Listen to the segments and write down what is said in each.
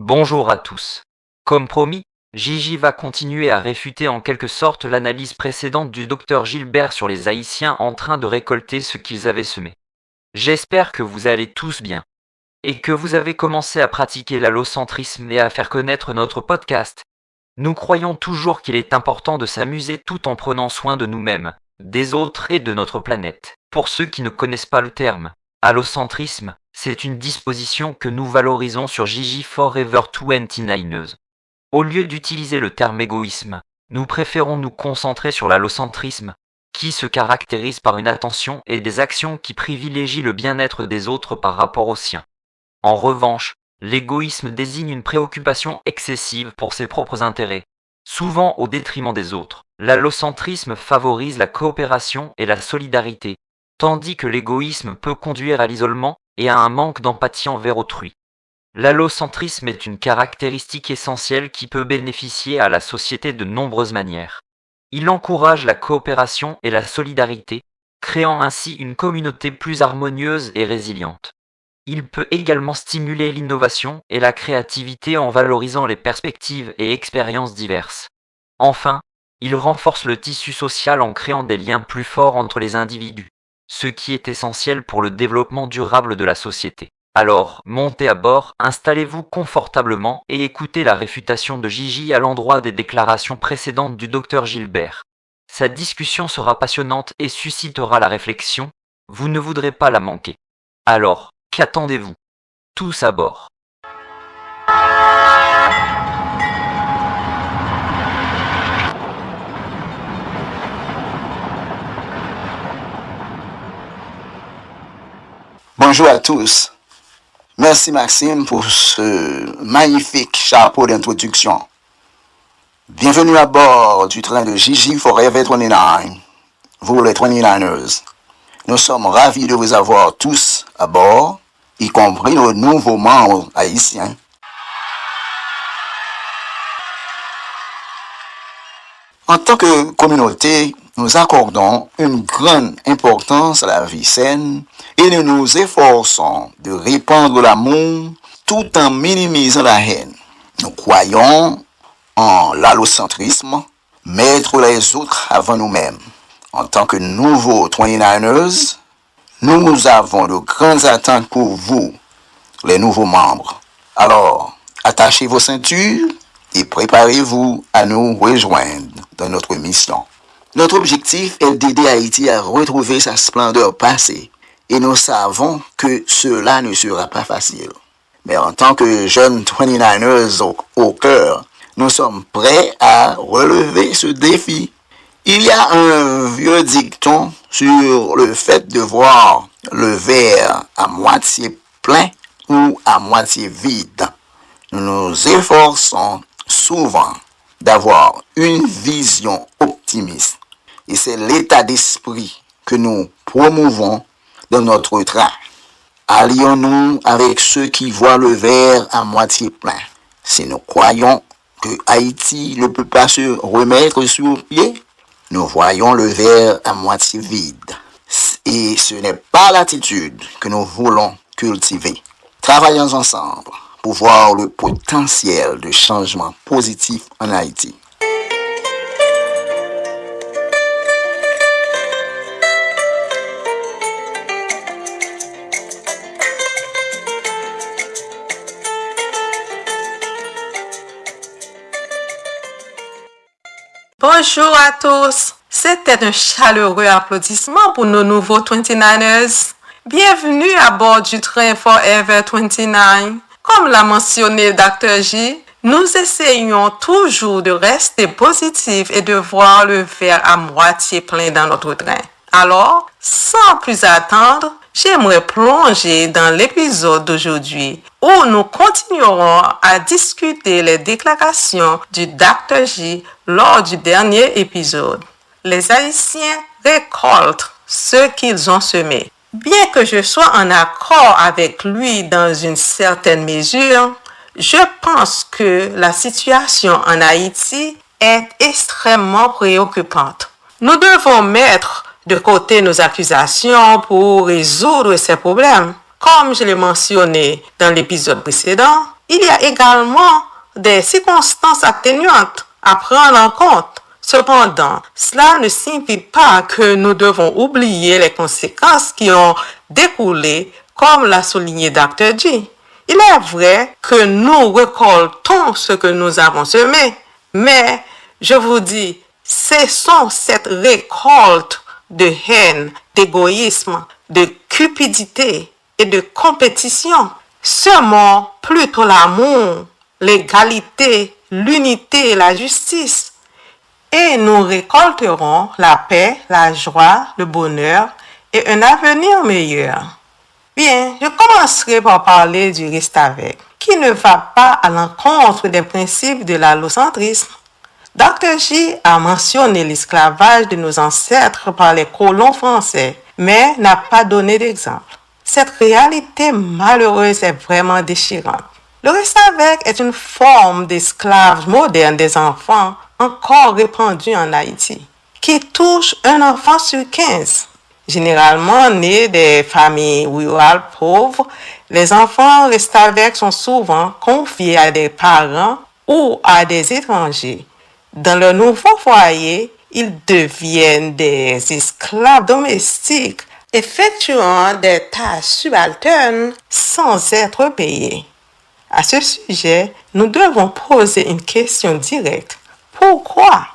Bonjour à tous. Comme promis, Gigi va continuer à réfuter en quelque sorte l'analyse précédente du docteur Gilbert sur les Haïtiens en train de récolter ce qu'ils avaient semé. J'espère que vous allez tous bien et que vous avez commencé à pratiquer l'allocentrisme et à faire connaître notre podcast. Nous croyons toujours qu'il est important de s'amuser tout en prenant soin de nous-mêmes, des autres et de notre planète. Pour ceux qui ne connaissent pas le terme, allocentrisme, c'est une disposition que nous valorisons sur Gigi Forever 29ers. Au lieu d'utiliser le terme égoïsme, nous préférons nous concentrer sur l'allocentrisme, qui se caractérise par une attention et des actions qui privilégient le bien-être des autres par rapport au sien. En revanche, l'égoïsme désigne une préoccupation excessive pour ses propres intérêts, souvent au détriment des autres. L'allocentrisme favorise la coopération et la solidarité, tandis que l'égoïsme peut conduire à l'isolement et à un manque d'empathie envers autrui. L'allocentrisme est une caractéristique essentielle qui peut bénéficier à la société de nombreuses manières. Il encourage la coopération et la solidarité, créant ainsi une communauté plus harmonieuse et résiliente. Il peut également stimuler l'innovation et la créativité en valorisant les perspectives et expériences diverses. Enfin, il renforce le tissu social en créant des liens plus forts entre les individus, ce qui est essentiel pour le développement durable de la société. Alors, montez à bord, installez-vous confortablement et écoutez la réfutation de Gigi à l'endroit des déclarations précédentes du docteur Gilbert. Sa discussion sera passionnante et suscitera la réflexion, vous ne voudrez pas la manquer. Alors, qu'attendez-vous? Tous à bord. Bonjour à tous. Merci Maxime pour ce magnifique chapeau d'introduction. Bienvenue à bord du train de Gigi Forever 29, vous les 29ers. Nous sommes ravis de vous avoir tous à bord, y compris nos nouveaux membres haïtiens. En tant que communauté, nous accordons une grande importance à la vie saine et nous nous efforçons de répandre l'amour tout en minimisant la haine. Nous croyons en l'allocentrisme, mettre les autres avant nous-mêmes. En tant que nouveaux 29ers, nous avons de grandes attentes pour vous, les nouveaux membres. Alors, attachez vos ceintures et préparez-vous à nous rejoindre dans notre mission. Notre objectif est d'aider Haïti à retrouver sa splendeur passée et nous savons que cela ne sera pas facile. Mais en tant que jeunes 29ers au cœur, nous sommes prêts à relever ce défi. Il y a un vieux dicton sur le fait de voir le verre à moitié plein ou à moitié vide. Nous nous efforçons souvent d'avoir une vision optimiste. Et c'est l'état d'esprit que nous promouvons dans notre train. Allions-nous avec ceux qui voient le verre à moitié plein. Si nous croyons que Haïti ne peut pas se remettre sur pied, nous voyons le verre à moitié vide. Et ce n'est pas l'attitude que nous voulons cultiver. Travaillons ensemble pour voir le potentiel de changement positif en Haïti. Bonjour à tous. C'était un chaleureux applaudissement pour nos nouveaux 29ers. Bienvenue à bord du train Forever 29. Comme l'a mentionné le Dr. J, nous essayons toujours de rester positifs et de voir le verre à moitié plein dans notre train. Alors, sans plus attendre, j'aimerais plonger dans l'épisode d'aujourd'hui où nous continuerons à discuter les déclarations du Dr. J lors du dernier épisode. Les Haïtiens récoltent ce qu'ils ont semé. Bien que je sois en accord avec lui dans une certaine mesure, je pense que la situation en Haïti est extrêmement préoccupante. Nous devons mettre de côté nos accusations pour résoudre ces problèmes. Comme je l'ai mentionné dans l'épisode précédent, Il y a également des circonstances atténuantes à prendre en compte. Cependant, cela ne signifie pas que nous devons oublier les conséquences qui ont découlé, comme l'a souligné Dr. G. Il est vrai que nous récoltons ce que nous avons semé, mais je vous dis, cessons cette récolte de haine, d'égoïsme, de cupidité et de compétition. Semons plutôt l'amour, l'égalité, l'unité et la justice. Et nous récolterons la paix, la joie, le bonheur et un avenir meilleur. Bien, je commencerai par parler du reste avec, qui ne va pas à l'encontre des principes de l'allocentrisme. Dr. J a mentionné l'esclavage de nos ancêtres par les colons français, mais n'a pas donné d'exemple. Cette réalité malheureuse est vraiment déchirante. Le reste avec est une forme d'esclavage moderne des enfants encore répandue en Haïti, qui touche un enfant sur 15. Généralement nés des familles rurales pauvres, les enfants restent avec sont souvent confiés à des parents ou à des étrangers. Dans le nouveau foyer, ils deviennent des esclaves domestiques, effectuant des tâches subalternes sans être payés. À ce sujet, nous devons poser une question directe. Pourquoi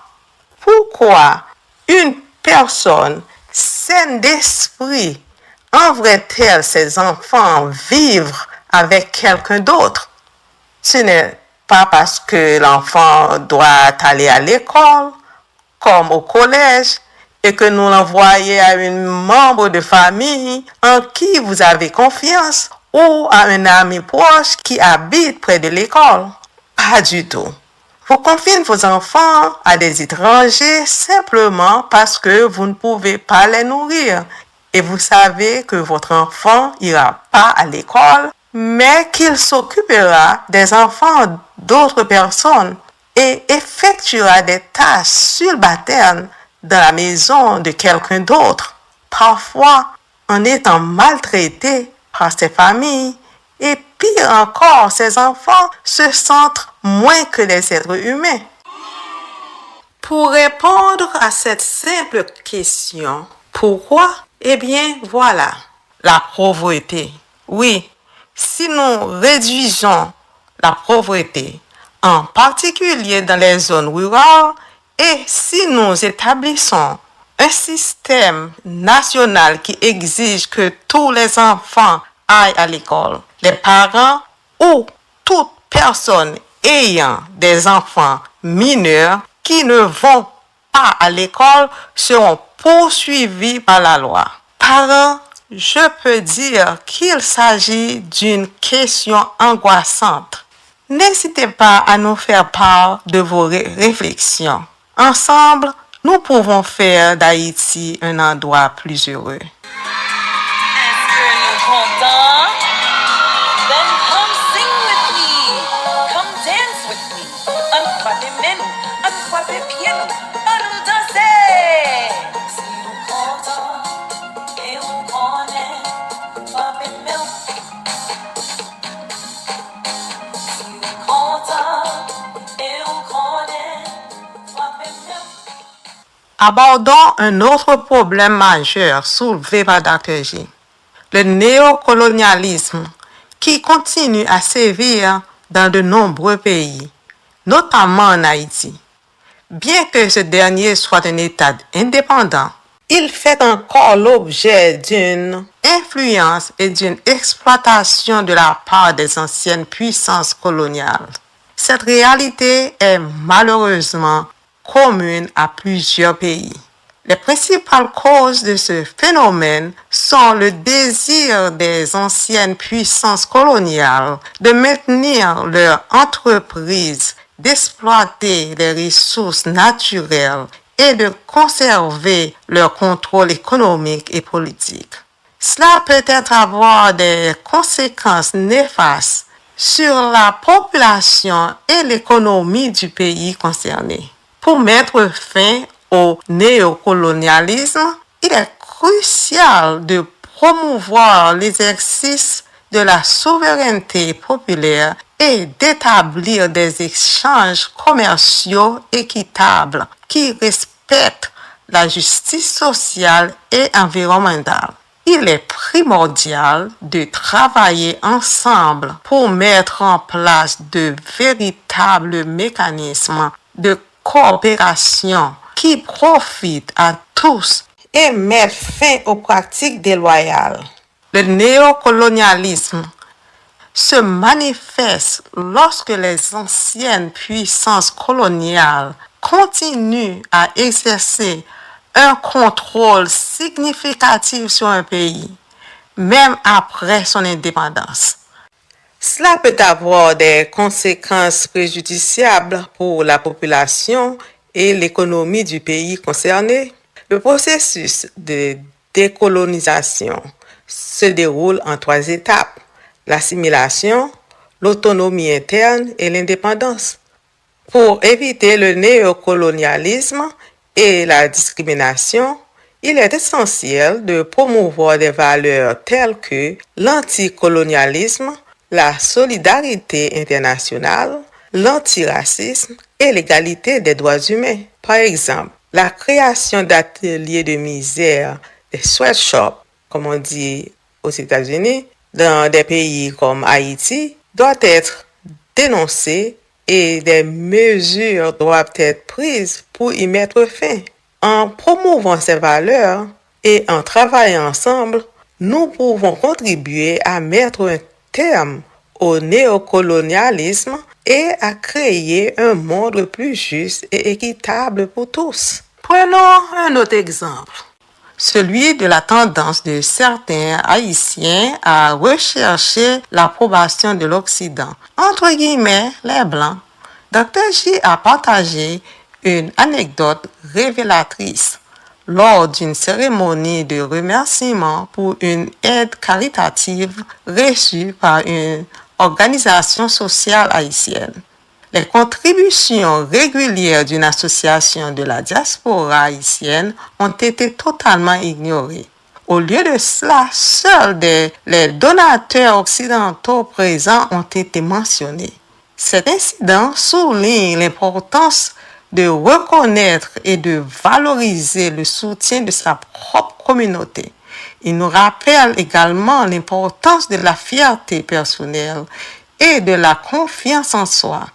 une personne saine d'esprit enverrait-elle ses enfants vivre avec quelqu'un d'autre? Ce n'est pas parce que l'enfant doit aller à l'école, comme au collège, et que nous l'envoyons à un membre de famille en qui vous avez confiance ou à un ami proche qui habite près de l'école. Pas du tout. Vous confiez vos enfants à des étrangers simplement parce que vous ne pouvez pas les nourrir et vous savez que votre enfant n'ira pas à l'école, mais qu'il s'occupera des enfants d'autres personnes et effectuera des tâches subalternes dans la maison de quelqu'un d'autre, parfois en étant maltraité par ses familles, et pire encore, ces enfants se sentent moins que les êtres humains. Pour répondre à cette simple question, pourquoi? Eh bien, voilà, la pauvreté. Oui, si nous réduisons la pauvreté, en particulier dans les zones rurales, et si nous établissons un système national qui exige que tous les enfants aillent à l'école, les parents ou toute personne ayant des enfants mineurs qui ne vont pas à l'école seront poursuivis par la loi. Parents, je peux dire qu'il s'agit d'une question angoissante. N'hésitez pas à nous faire part de vos réflexions. Ensemble, nous pouvons faire d'Haïti un endroit plus heureux. Abordons un autre problème majeur soulevé par Dr. J, le néocolonialisme qui continue à sévir dans de nombreux pays, notamment en Haïti. Bien que ce dernier soit un État indépendant, il fait encore l'objet d'une influence et d'une exploitation de la part des anciennes puissances coloniales. Cette réalité est malheureusement commune à plusieurs pays. Les principales causes de ce phénomène sont le désir des anciennes puissances coloniales de maintenir leur entreprise, d'exploiter les ressources naturelles et de conserver leur contrôle économique et politique. Cela peut être avoir des conséquences néfastes sur la population et l'économie du pays concerné. Pour mettre fin au néocolonialisme, il est crucial de promouvoir l'exercice de la souveraineté populaire et d'établir des échanges commerciaux équitables qui respectent la justice sociale et environnementale. Il est primordial de travailler ensemble pour mettre en place de véritables mécanismes de coopération qui profitent à tous et mettent fin aux pratiques déloyales. Le néocolonialisme se manifeste lorsque les anciennes puissances coloniales continuent à exercer un contrôle significatif sur un pays, même après son indépendance. Cela peut avoir des conséquences préjudiciables pour la population et l'économie du pays concerné. Le processus de décolonisation se déroule en 3 étapes: l'assimilation, l'autonomie interne et l'indépendance. Pour éviter le néocolonialisme et la discrimination, il est essentiel de promouvoir des valeurs telles que l'anticolonialisme, la solidarité internationale, l'antiracisme et l'égalité des droits humains. Par exemple, la création d'ateliers de misère, des sweatshops, comme on dit aux États-Unis, dans des pays comme Haïti, doit être dénoncée et des mesures doivent être prises pour y mettre fin. En promouvant ces valeurs et en travaillant ensemble, nous pouvons contribuer à mettre un terme au néocolonialisme et à créer un monde plus juste et équitable pour tous. Prenons un autre exemple, celui de la tendance de certains Haïtiens à rechercher l'approbation de l'Occident, entre guillemets les Blancs. Dr. J a partagé une anecdote révélatrice lors d'une cérémonie de remerciement pour une aide caritative reçue par une organisation sociale haïtienne. Les contributions régulières d'une association de la diaspora haïtienne ont été totalement ignorées. Au lieu de cela, seuls les donateurs occidentaux présents ont été mentionnés. Cet incident souligne l'importance de reconnaître et de valoriser le soutien de sa propre communauté. Il nous rappelle également l'importance de la fierté personnelle et de la confiance en soi,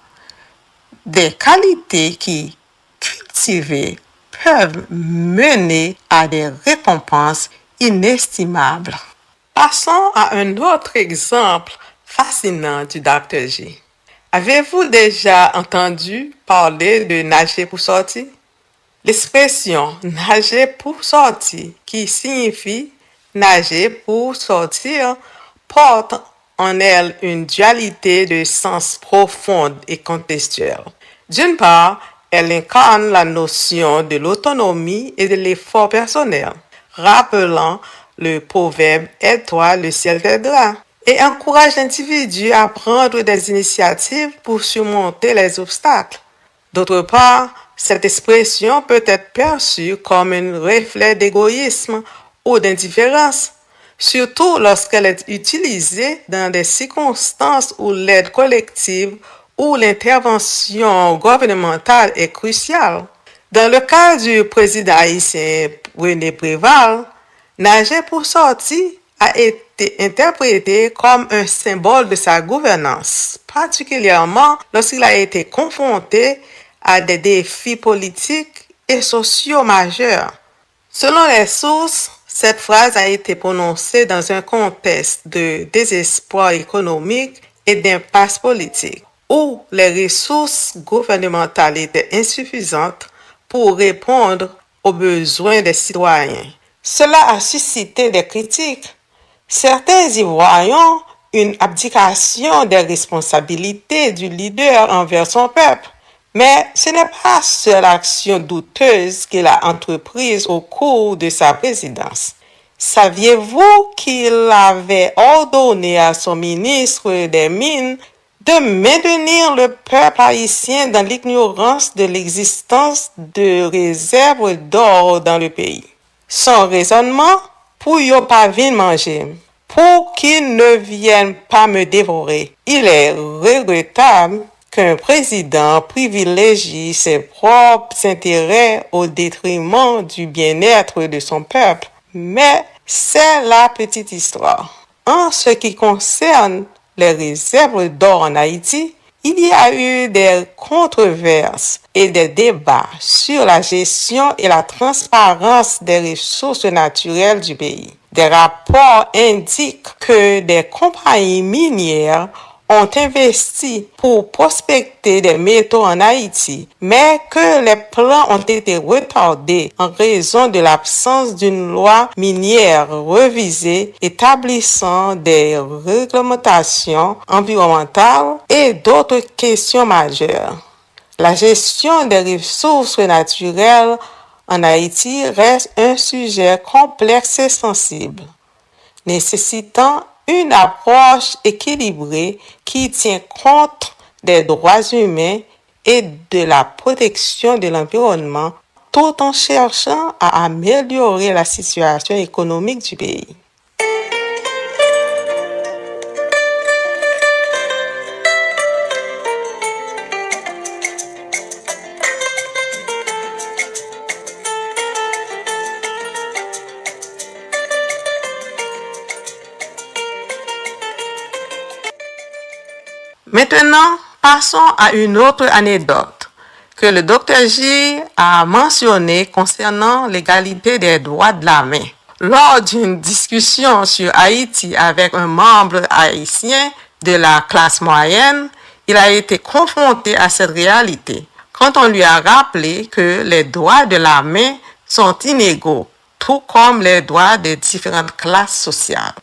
des qualités qui, cultivées, peuvent mener à des récompenses inestimables. Passons à un autre exemple fascinant du Dr. J. Avez-vous déjà entendu parler de nager pour sortir? L'expression nager pour sortir, qui signifie nager pour sortir, porte en elle une dualité de sens profonde et contextuelle. D'une part, elle incarne la notion de l'autonomie et de l'effort personnel, rappelant le proverbe « Aide-toi, le ciel t'aidera » et encourage l'individu à prendre des initiatives pour surmonter les obstacles. D'autre part, cette expression peut être perçue comme un reflet d'égoïsme ou d'indifférence, surtout lorsqu'elle est utilisée dans des circonstances où l'aide collective ou l'intervention gouvernementale est cruciale. Dans le cas du président haïtien René Préval, nager pour sortir a été interprété comme un symbole de sa gouvernance, particulièrement lorsqu'il a été confronté à des défis politiques et sociaux majeurs. Selon les sources, cette phrase a été prononcée dans un contexte de désespoir économique et d'impasse politique, où les ressources gouvernementales étaient insuffisantes pour répondre aux besoins des citoyens. Cela a suscité des critiques. Certains y voyant une abdication des responsabilités du leader envers son peuple. Mais ce n'est pas seule action douteuse qu'il a entreprise au cours de sa présidence. Saviez-vous qu'il avait ordonné à son ministre des Mines de maintenir le peuple haïtien dans l'ignorance de l'existence de réserves d'or dans le pays? Son raisonnement, pour yo pas vin manger, pour qu'ils ne viennent pas me dévorer. Il est regrettable qu'un président privilégie ses propres intérêts au détriment du bien-être de son peuple. Mais c'est la petite histoire. En ce qui concerne les réserves d'or en Haïti, il y a eu des controverses et des débats sur la gestion et la transparence des ressources naturelles du pays. Des rapports indiquent que des compagnies minières ont investi pour prospecter des métaux en Haïti, mais que les plans ont été retardés en raison de l'absence d'une loi minière revisée établissant des réglementations environnementales et d'autres questions majeures. La gestion des ressources naturelles en Haïti reste un sujet complexe et sensible, nécessitant une approche équilibrée qui tient compte des droits humains et de la protection de l'environnement tout en cherchant à améliorer la situation économique du pays. Maintenant, passons à une autre anecdote que le Dr J a mentionnée concernant l'égalité des droits de la main. Lors d'une discussion sur Haïti avec un membre haïtien de la classe moyenne, il a été confronté à cette réalité quand on lui a rappelé que les droits de la main sont inégaux, tout comme les droits des différentes classes sociales.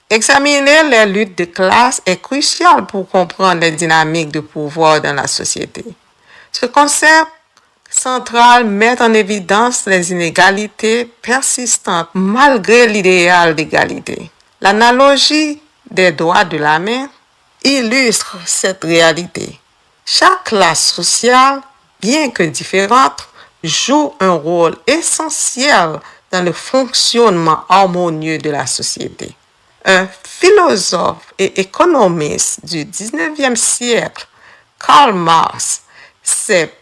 Examiner les luttes de classe est crucial pour comprendre les dynamiques de pouvoir dans la société. Ce concept central met en évidence les inégalités persistantes malgré l'idéal d'égalité. L'analogie des doigts de la main illustre cette réalité. Chaque classe sociale, bien que différente, joue un rôle essentiel dans le fonctionnement harmonieux de la société. Un philosophe et économiste du 19e siècle, Karl Marx, s'est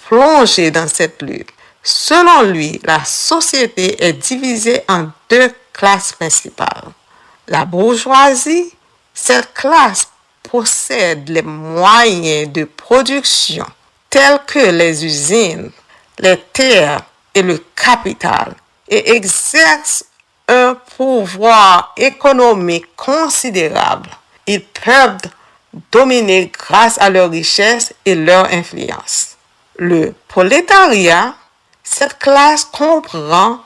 plongé dans cette lutte. Selon lui, la société est divisée en deux classes principales. La bourgeoisie, cette classe possède les moyens de production tels que les usines, les terres et le capital et exerce un pouvoir économique considérable. Ils peuvent dominer grâce à leur richesse et leur influence. Le prolétariat, cette classe comprend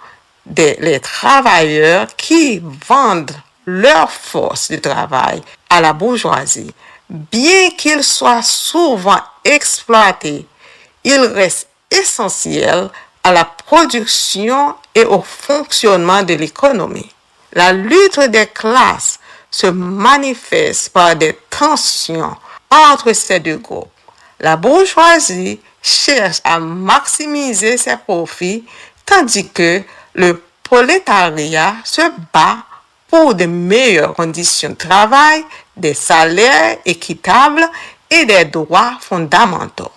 les travailleurs qui vendent leur force de travail à la bourgeoisie. Bien qu'ils soient souvent exploités, ils restent essentiels à la production et au fonctionnement de l'économie. La lutte des classes se manifeste par des tensions entre ces deux groupes. La bourgeoisie cherche à maximiser ses profits, tandis que le prolétariat se bat pour de meilleures conditions de travail, des salaires équitables et des droits fondamentaux.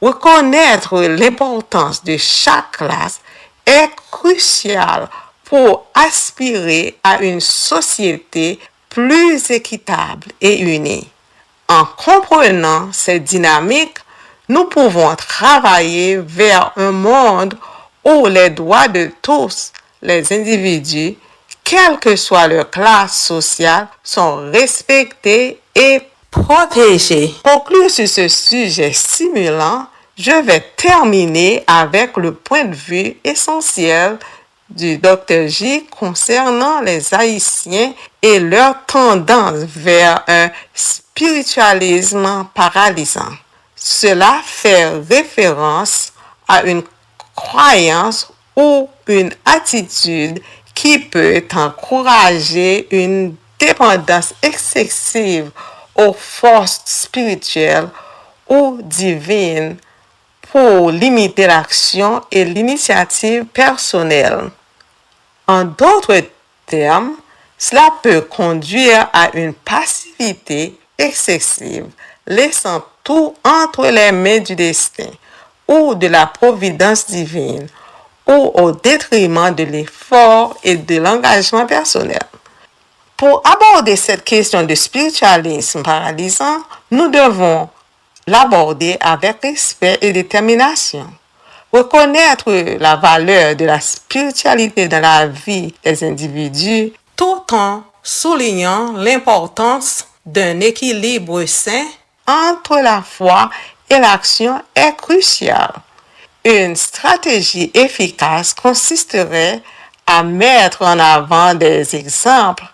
Reconnaître l'importance de chaque classe est crucial pour aspirer à une société plus équitable et unie. En comprenant ces dynamiques, nous pouvons travailler vers un monde où les droits de tous les individus, quelle que soit leur classe sociale, sont respectés et protégés. Pour conclure sur ce sujet stimulant, je vais terminer avec le point de vue essentiel du Dr J concernant les Haïtiens et leur tendance vers un spiritualisme paralysant. Cela fait référence à une croyance ou une attitude qui peut encourager une dépendance excessive aux forces spirituelles ou divines pour limiter l'action et l'initiative personnelle. En d'autres termes, Cela peut conduire à une passivité excessive, laissant tout entre les mains du destin ou de la providence divine, ou au détriment de l'effort et de l'engagement personnel. Pour aborder cette question de spiritualisme paralysant, nous devons l'aborder avec respect et détermination. Reconnaître la valeur de la spiritualité dans la vie des individus tout en soulignant l'importance d'un équilibre sain entre la foi et l'action est crucial. Une stratégie efficace consisterait à mettre en avant des exemples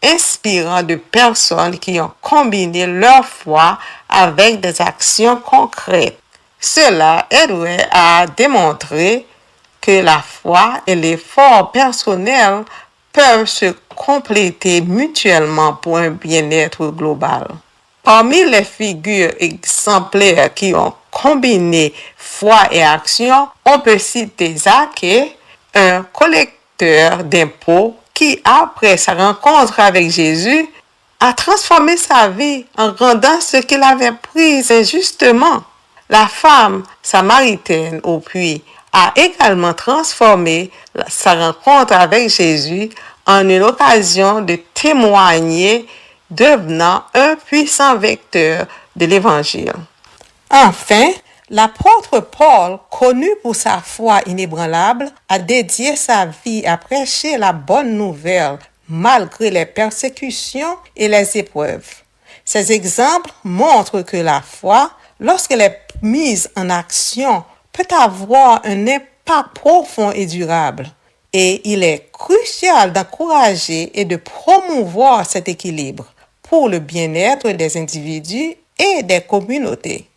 inspirants de personnes qui ont combiné leur foi avec des actions concrètes. Cela aiderait à démontrer que la foi et l'effort personnel peuvent se compléter mutuellement pour un bien-être global. Parmi les figures exemplaires qui ont combiné foi et action, on peut citer Zaché, un collecteur d'impôts qui, après sa rencontre avec Jésus, a transformé sa vie en rendant ce qu'il avait pris injustement. La femme samaritaine au puits a également transformé sa rencontre avec Jésus en une occasion de témoigner, devenant un puissant vecteur de l'Évangile. Enfin, l'apôtre Paul, connu pour sa foi inébranlable, a dédié sa vie à prêcher la bonne nouvelle malgré les persécutions et les épreuves. Ces exemples montrent que la foi, lorsqu'elle est mise en action, peut avoir un impact profond et durable. Et il est crucial d'encourager et de promouvoir cet équilibre pour le bien-être des individus et des communautés.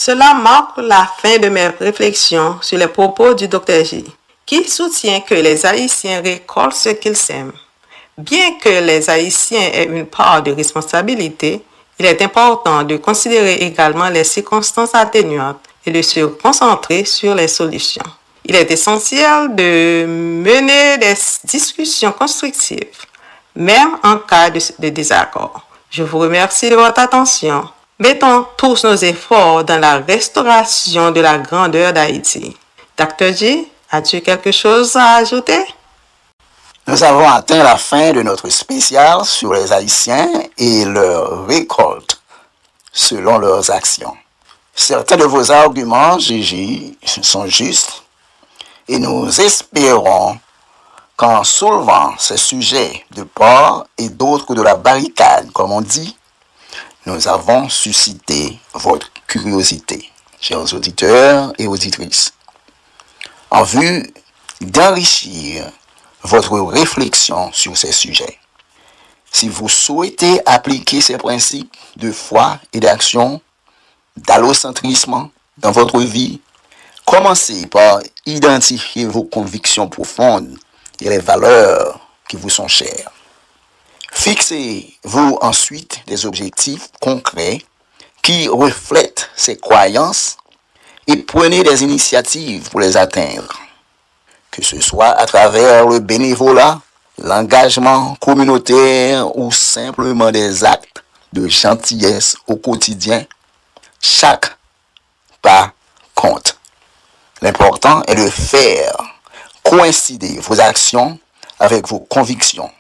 Cela marque la fin de mes réflexions sur les propos du Dr J, qui soutient que les Haïtiens récoltent ce qu'ils sèment. Bien que les Haïtiens aient une part de responsabilité, il est important de considérer également les circonstances atténuantes et de se concentrer sur les solutions. Il est essentiel de mener des discussions constructives, même en cas de désaccord. Je vous remercie de votre attention. Mettons tous nos efforts dans la restauration de la grandeur d'Haïti. Dr. J, as-tu quelque chose à ajouter? Nous avons atteint la fin de notre spécial sur les Haïtiens et leur récolte selon leurs actions. Certains de vos arguments, Gigi, sont justes et nous espérons qu'en soulevant ces sujets de part et d'autres de la barricade, comme on dit, nous avons suscité votre curiosité, chers auditeurs et auditrices, en vue d'enrichir votre réflexion sur ces sujets. Si vous souhaitez appliquer ces principes de foi et d'action, d'allocentrisme dans votre vie, commencez par identifier vos convictions profondes et les valeurs qui vous sont chères. Fixez-vous ensuite des objectifs concrets qui reflètent ces croyances et prenez des initiatives pour les atteindre, que ce soit à travers le bénévolat, l'engagement communautaire ou simplement des actes de gentillesse au quotidien. Chaque pas compte. L'important est de faire coïncider vos actions avec vos convictions,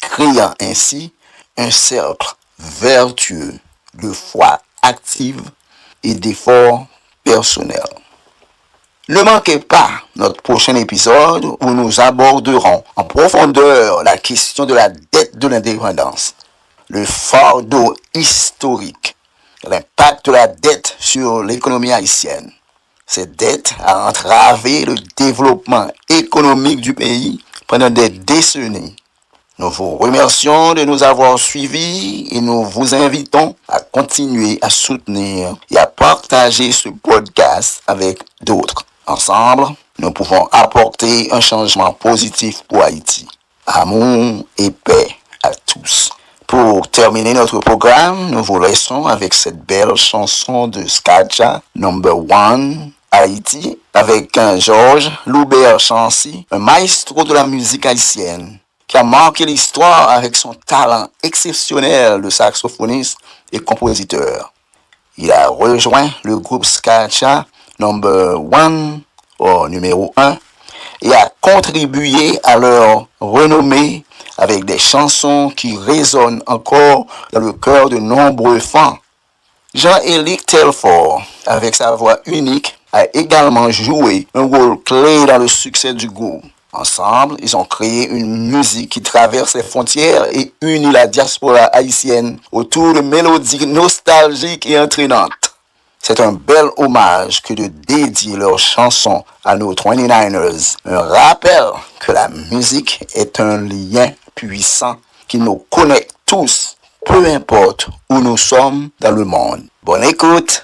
créant ainsi un cercle vertueux de foi active et d'efforts personnels. Ne manquez pas notre prochain épisode où nous aborderons en profondeur la question de la dette de l'indépendance, le fardeau historique, l'impact de la dette sur l'économie haïtienne. Cette dette a entravé le développement économique du pays pendant des décennies. Nous vous remercions de nous avoir suivis et nous vous invitons à continuer à soutenir et à partager ce podcast avec d'autres. Ensemble, nous pouvons apporter un changement positif pour Haïti. Amour et paix à tous. Pour terminer notre programme, nous vous laissons avec cette belle chanson de Skacha, Number One, Haïti, avec un Georges Loubert Chancy, un maestro de la musique haïtienne, qui a marqué l'histoire avec son talent exceptionnel de saxophoniste et compositeur. Il a rejoint le groupe Skacha Number One, ou numéro 1, et a contribué à leur renommée avec des chansons qui résonnent encore dans le cœur de nombreux fans. Jean-Élique Telfort, avec sa voix unique, a également joué un rôle clé dans le succès du groupe. Ensemble, ils ont créé une musique qui traverse les frontières et unit la diaspora haïtienne autour de mélodies nostalgiques et entraînantes. C'est un bel hommage que de dédier leurs chansons à nos 29ers. Un rappel que la musique est un lien puissant qui nous connecte tous, peu importe où nous sommes dans le monde. Bonne écoute!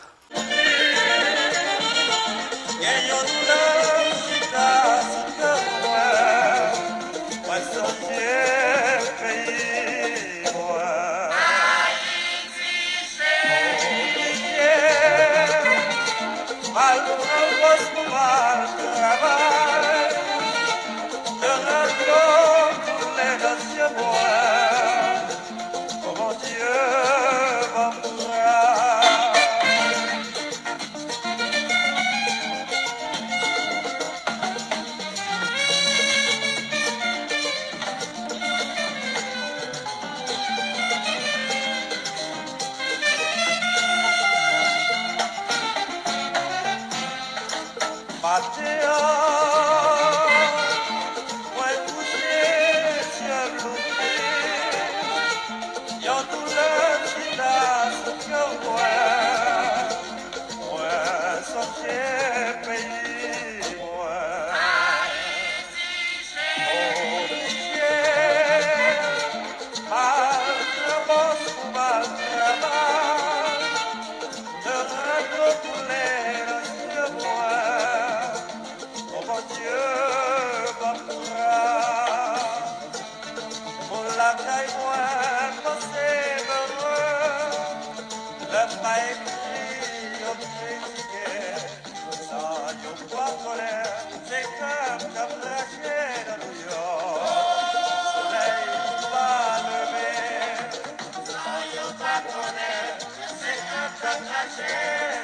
Yeah.